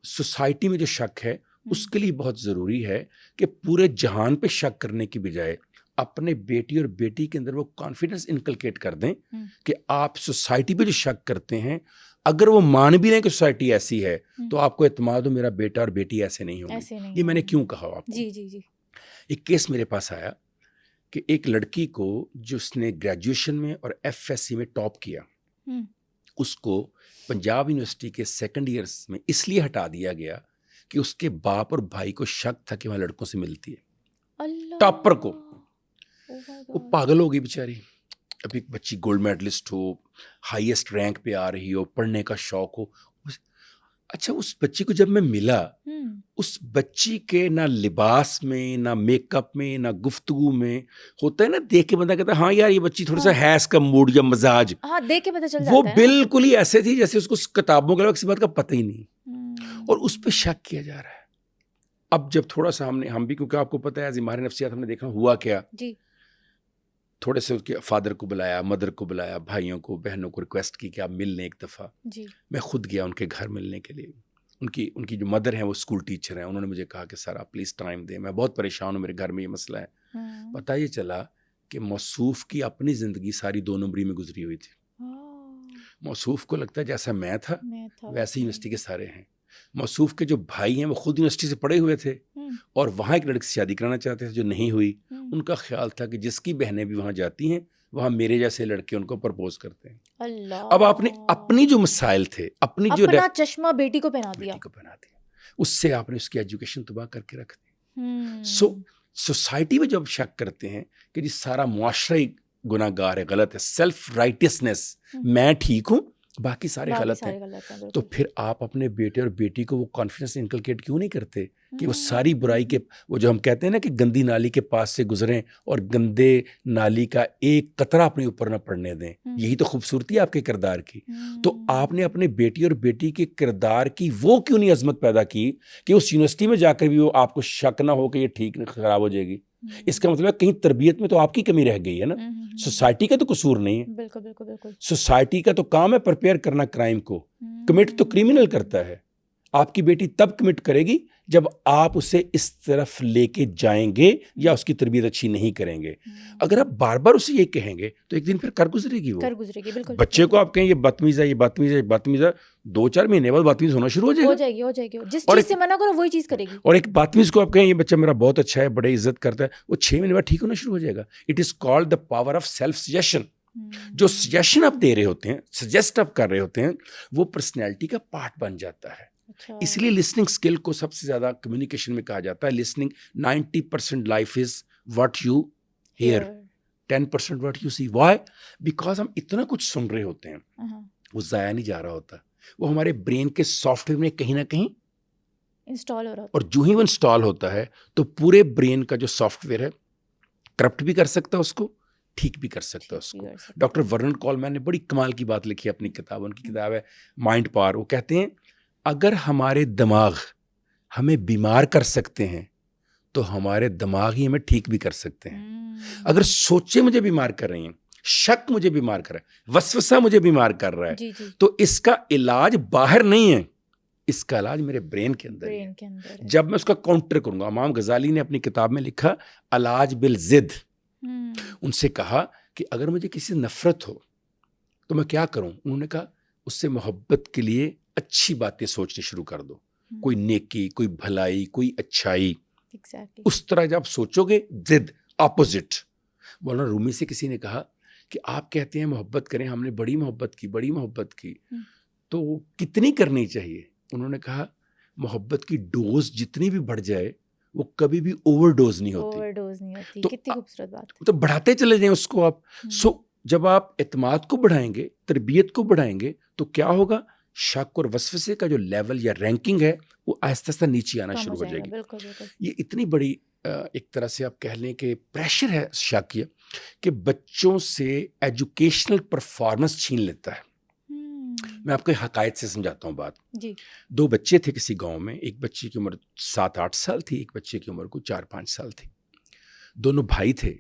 Society में जो शक है उसके लिए बहुत ज़रूरी है कि पूरे जहान पे शक करने की बजाय अपने बेटी और बेटी के अंदर वो कॉन्फिडेंस इनकलकेट कर दें कि आप सोसाइटी पे जो शक करते हैं, अगर वो मान भी लें कि सोसाइटी ऐसी है तो आपको एतमाद हो मेरा बेटा और बेटी ऐसे नहीं होंगे। ये मैंने क्यों कहा आपको? जी जी जी। एक केस मेरे पास आया कि एक लड़की को जिसने ग्रेजुएशन में और एफएससी में टॉप किया, उसको पंजाब यूनिवर्सिटी के सेकंड ईयर्स में इसलिए हटा दिया गया कि उसके बाप और भाई को शक था कि वहाँ लड़कों से मिलती है। टॉपर को वो पागल हो गई बेचारी। अभी एक बच्ची गोल्ड मेडलिस्ट हो, हाईएस्ट रैंक पे आ रही हो, पढ़ने का शौक हो। अच्छा, उस बच्ची को जब मैं मिला, उस बच्ची के ना लिबास में, ना मेकअप में, ना गुफ्तगू में, होता है ना देख के बंदा कहता है हाँ यार ये बच्ची थोड़ा सा है इसका मूड या मजाज, हाँ देख के पता चल वो जाता है। बिल्कुल ही ऐसे थी जैसे उसको किताबों के अलावा किसी बात का पता ही नहीं, और उस पर शक किया जा रहा है। अब जब थोड़ा सा हम भी, क्योंकि आपको पता है हमारे नफ्सियात, हमने देखा हुआ क्या जी। थोड़े से उसके फादर को बुलाया, मदर को बुलाया, भाइयों को, बहनों को रिक्वेस्ट की कि आप मिल लें एक दफ़ा। मैं खुद गया उनके घर मिलने के लिए। उनकी जो मदर हैं वो स्कूल टीचर हैं। उन्होंने मुझे कहा कि सर आप प्लीज़ टाइम दें, मैं बहुत परेशान हूँ, मेरे घर में ये मसला है। पता ये चला कि मौसूफ की अपनी ज़िंदगी सारी 2 नंबरी में गुजरी हुई थी। मौसूफ को लगता है जैसा मैं था वैसे यूनिवर्सिटी के सारे हैं। मौसूफ के जो भाई हैं वो खुद यूनिवर्सिटी से पढ़े हुए थे और वहाँ एक लड़की से शादी कराना चाहते थे जो नहीं हुई। उनका ख्याल था कि जिसकी बहनें भी वहाँ जाती हैं वहाँ मेरे जैसे लड़के उनको प्रपोज करते हैं। अल्लाह। अब आपने अपनी जो मसाइल थे, अपनी जो अपना चश्मा बेटी को पहना दिया, उससे आपने उसकी एजुकेशन तबाह करके रख दी। सोसाइटी में जब शक करते हैं कि जी सारा मुआशरा ही गुनाहगार है, गलत है, सेल्फ राइटियसनेस, मैं ठीक हूँ बाकी सारे गलत हैं, तो फिर आप अपने बेटे और बेटी को वो कॉन्फिडेंस इनकलकेट क्यों नहीं करते कि वो सारी बुराई के, वो जो हम कहते हैं ना कि गंदी नाली के पास से गुजरें और गंदे नाली का एक कतरा अपने ऊपर ना पड़ने दें। यही तो खूबसूरती है आपके किरदार की। तो आपने अपने बेटी और बेटी के किरदार की वो क्यों नहीं अजमत पैदा की कि उस यूनिवर्सिटी में जाकर भी वो आपको शक ना हो कि ये ठीक खराब हो जाएगी। इसका मतलब है कहीं तरबियत में तो आपकी कमी रह गई है ना, सोसाइटी का तो कसूर नहीं है। बिल्कुल बिल्कुल बिल्कुल। सोसाइटी का तो काम है प्रिपेयर करना क्राइम को, कमिट तो क्रिमिनल करता है। आपकी बेटी तब कमिट करेगी जब आप उसे इस तरफ लेके जाएंगे या उसकी तरबियत अच्छी नहीं करेंगे। अगर आप बार बार उसे ये कहेंगे तो एक दिन फिर कर गुजरेगी वो। बिल्कुल। बच्चे को आप कहें ये बदतमीज है, ये बदतमीज है, ये बदतमीज है, 2-4 महीने बाद बदतमीज होना शुरू हो जाएगी। जिस चीज से मना करो वही चीज करेगी। और एक बदतमीज को आप कहें ये बच्चा मेरा बहुत अच्छा है, बड़े इज्जत करता है, वो 6 महीने बाद ठीक होना शुरू हो जाएगा। It is called the power of self suggestion. जो सजेशन आप दे रहे होते हैं, सजेस्ट आप कर रहे होते हैं, वो पर्सनैलिटी का पार्ट बन जाता है। इसलिए लिसनिंग स्किल को सबसे ज्यादा कम्युनिकेशन में कहा जाता है listening. 90% life is what you hear, 10% what you see. Why? Because हम इतना कुछ सुन रहे होते हैं, वो जाया नहीं जा रहा होता, वो हमारे ब्रेन के सॉफ्टवेयर में कहीं ना कहीं इंस्टॉल हो रहा होता है। और जो ही वो इंस्टॉल होता है तो पूरे ब्रेन का जो सॉफ्टवेयर है करप्ट भी कर सकता है उसको, ठीक भी कर सकता है उसको। डॉक्टर वर्नन कॉलमैन ने बड़ी कमाल की बात लिखी है अपनी किताब, उनकी किताब है माइंड पावर। वो कहते हैं अगर हमारे दिमाग हमें बीमार कर सकते हैं तो हमारे दिमाग ही हमें ठीक भी कर सकते हैं। अगर सोचे मुझे बीमार कर रही हैं, शक मुझे बीमार कर रहा है, वसवसा मुझे बीमार कर रहा है, तो इसका इलाज बाहर नहीं है, इसका इलाज मेरे ब्रेन के अंदर है। जब मैं उसका काउंटर करूंगा, इमाम गजाली ने अपनी किताब में लिखा इलाज बिल जिद। उनसे कहा कि अगर मुझे किसी से नफरत हो तो मैं क्या करूं? उन्होंने कहा उससे मोहब्बत के लिए अच्छी बातें सोचनी शुरू कर दो, कोई नेकी, कोई भलाई, कोई अच्छाई। उस तरह जब सोचोगे, जिद ऑपोजिट। मौलाना रूमी से किसी ने कहा कि आप कहते हैं मोहब्बत करें, हमने बड़ी मोहब्बत की तो कितनी करनी चाहिए? उन्होंने कहा मोहब्बत की डोज जितनी भी बढ़ जाए वो कभी भी ओवरडोज नहीं होती। तो कितनी खूबसूरत बात। तो बढ़ाते चले जाएं उसको आप। जब आप एतमाद को बढ़ाएंगे, तरबियत को बढ़ाएंगे, तो क्या होगा? शक और वसवसे का जो लेवल या रैंकिंग है वो आहिस्ता आहिस्ता नीचे आना शुरू हो जाएगी। बिल्कुल। ये इतनी बड़ी एक तरह से आप कह लें कि प्रेशर है शक कि बच्चों से एजुकेशनल परफॉर्मेंस छीन लेता है। मैं आपको हकायत से समझाता हूँ बात जी। 2 बच्चे थे किसी गांव में, एक बच्चे की उम्र 7-8 साल थी, एक बच्चे की उम्र को 4-5 साल थी। दोनों भाई थे,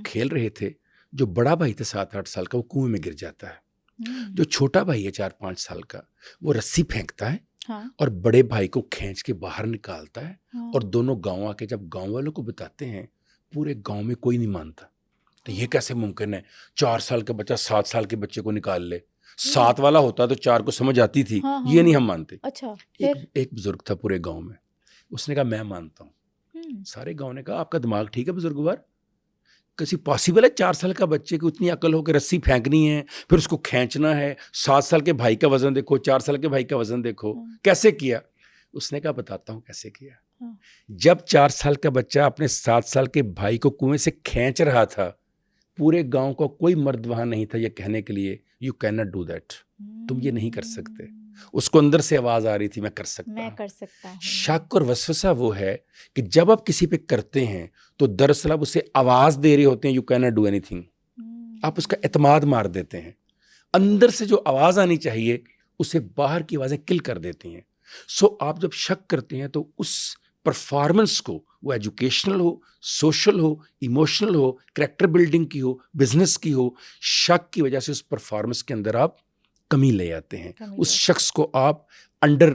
खेल रहे थे। जो बड़ा भाई था 7-8 साल का, वो कुएं में गिर जाता है। जो छोटा भाई है 4-5 साल का, वो रस्सी फेंकता है ہاں اور بڑے بھائی کو کھینچ کے باہر نکالتا ہے ہاں اور دونوں گاؤں آ کے جب گاؤں والوں کو بتاتے ہیں پورے گاؤں میں کوئی نہیں مانتا. تو یہ کیسے ممکن ہے 4 سال کا بچہ 7 سال کے بچے کو نکال لے؟ 7 والا ہوتا تو 4 کو سمجھ آتی تھی, ہاں ہاں یہ نہیں ہاں. ہم مانتے. اچھا پھر ایک بزرگ تھا پورے گاؤں میں, اس نے کہا میں مانتا ہوں. سارے گاؤں نے کہا آپ کا دماغ ٹھیک ہے بزرگوار, کسی پاسبل ہے 4 سال کا بچے کو اتنی عقل ہو کہ رسی پھینکنی ہے پھر اس کو کھینچنا ہے؟ 7 سال کے بھائی کا وزن دیکھو, 4 سال کے بھائی کا وزن دیکھو, کیسے کیا؟ اس نے کہا بتاتا ہوں کیسے کیا. جب 4 سال کا بچہ اپنے 7 سال کے بھائی کو کنویں سے کھینچ رہا تھا, پورے گاؤں کا کوئی مرد وہاں نہیں تھا یہ کہنے کے لیے you can not do that, تم یہ نہیں کر سکتے. اس کو اندر سے آواز آ رہی تھی میں کر سکتا ہوں. شک اور وسوسہ وہ ہے کہ جب آپ کسی پہ کرتے ہیں تو دراصل آپ اسے آواز دے رہے ہوتے ہیں you can not do any thing. آپ اس کا اعتماد مار دیتے ہیں. اندر سے جو آواز آنی چاہیے اسے باہر کی آوازیں کل کر دیتی ہیں. سو آپ جب شک کرتے ہیں تو اس پرفارمنس کو, وہ ایجوکیشنل ہو, سوشل ہو, ایموشنل ہو, کریکٹر بلڈنگ کی ہو, بزنس کی ہو, شک کی وجہ سے اس پرفارمنس کے اندر آپ کمی لے آتے ہیں. اس شخص کو آپ انڈر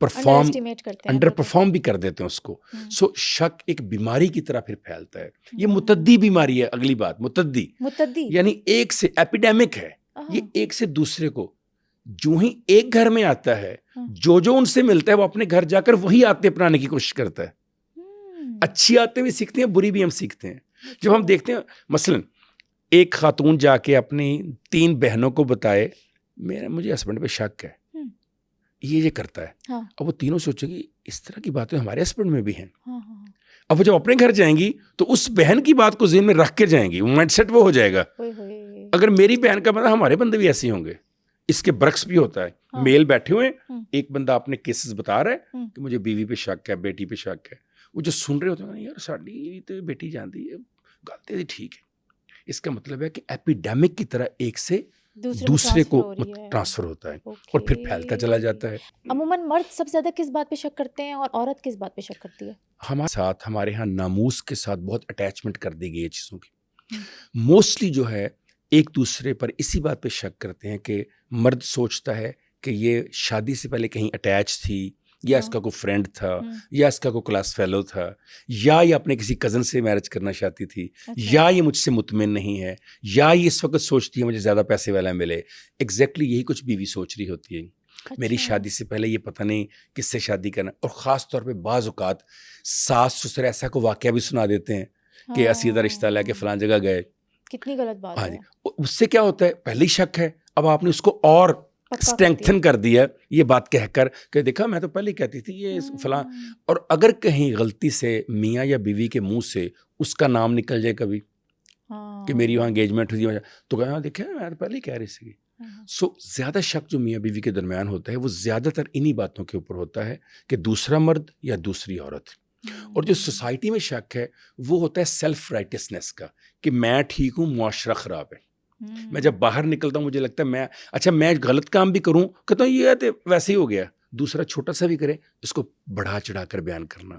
پرفارم بھی کر دیتے ہیں اس کو. سو شک ایک بیماری کی طرح پھر پھیلتا ہے. یہ متعدی بیماری ہے. اگلی بات متعدی یعنی ایک سے ایپیڈیمک ہے. یہ ایک سے دوسرے کو جو ہی ایک گھر میں آتا ہے جو ان سے ملتا ہے وہ اپنے گھر جا کر وہی عادتیں اپنانے کی کوشش کرتا ہے. اچھی عادتیں بھی سیکھتے ہیں, بری بھی ہم سیکھتے ہیں. جب ہم دیکھتے ہیں مثلاً ایک خاتون جا کے اپنی 3 بہنوں کو بتائے مجھے ہسبینڈ پہ شک ہے, یہ کرتا ہے. اب وہ تینوں سوچیں گی اس طرح کی باتیں ہمارے ہسبینڈ میں بھی ہیں. اب وہ جب اپنے گھر جائیں گی تو اس بہن کی بات کو ذہن میں رکھ کے جائیں گی, وہ مائنڈ سیٹ وہ ہو جائے گا. اگر میری بہن کا بندہ ہمارے بندے بھی ایسے ہوں گے. اس کے برعکس بھی ہوتا ہے. میل بیٹھے ہوئے ہیں, ایک بندہ اپنے کیسز بتا رہا ہے کہ مجھے بیوی پہ شک ہے, بیٹی پہ شک ہے. وہ جو سن رہے ہوتے ہیں یار ساڈی تو بیٹی جانتی ہے گل تے ٹھیک ہے. اس کا مطلب ہے کہ ایپیڈیمک کی طرح ایک سے دوسرے کو ٹرانسفر ہوتا ہے اور پھر پھیلتا چلا جاتا ہے. عموماً مرد سب سے زیادہ کس بات پہ شک کرتے ہیں اور عورت کس بات پہ شک کرتی ہے؟ ہمارے ساتھ ہمارے ہاں ناموس کے ساتھ بہت اٹیچمنٹ کر دی گئی ہے چیزوں کی. موسٹلی جو ہے ایک دوسرے پر اسی بات پہ شک کرتے ہیں کہ مرد سوچتا ہے کہ یہ شادی سے پہلے کہیں اٹیچ تھی, یا اس کا کوئی فرینڈ تھا, یا اس کا کوئی کلاس فیلو تھا, یا یہ اپنے کسی کزن سے میرج کرنا چاہتی تھی, یا یہ مجھ سے مطمئن نہیں ہے, یا یہ اس وقت سوچتی ہے مجھے زیادہ پیسے والا ملے. ایگزیکٹلی یہی کچھ بیوی سوچ رہی ہوتی ہے. میری شادی سے پہلے یہ پتہ نہیں کس سے شادی کرنا. اور خاص طور پہ بعض اوقات ساس سسر ایسا کو واقعہ بھی سنا دیتے ہیں کہ اسیدہ رشتہ لے کے فلاں جگہ گئے. کتنی غلط بات ہے. اس سے کیا ہوتا ہے, پہلے شک ہے, اب آپ نے اس کو اور اسٹرینگتھن کر دیا یہ بات کہہ کر کہ دیکھا میں تو پہلے کہتی تھی یہ فلاں. اور اگر کہیں غلطی سے میاں یا بیوی کے منہ سے اس کا نام نکل جائے کبھی کہ میری وہاں انگیجمنٹ ہوئی تو کہا دیکھا میں پہلے ہی کہہ رہی سی. سو زیادہ شک جو میاں بیوی کے درمیان ہوتا ہے وہ زیادہ تر انہی باتوں کے اوپر ہوتا ہے کہ دوسرا مرد یا دوسری عورت. اور جو سوسائٹی میں شک ہے وہ ہوتا ہے سیلف رائٹسنس کا کہ میں ٹھیک ہوں, معاشرہ خراب ہے. میں جب باہر نکلتا ہوں مجھے لگتا ہے میں غلط کام بھی کروں کہتا ہوں یہ تو ویسے ہی ہو گیا. دوسرا چھوٹا سا بھی کرے اس کو بڑھا چڑھا کر بیان کرنا.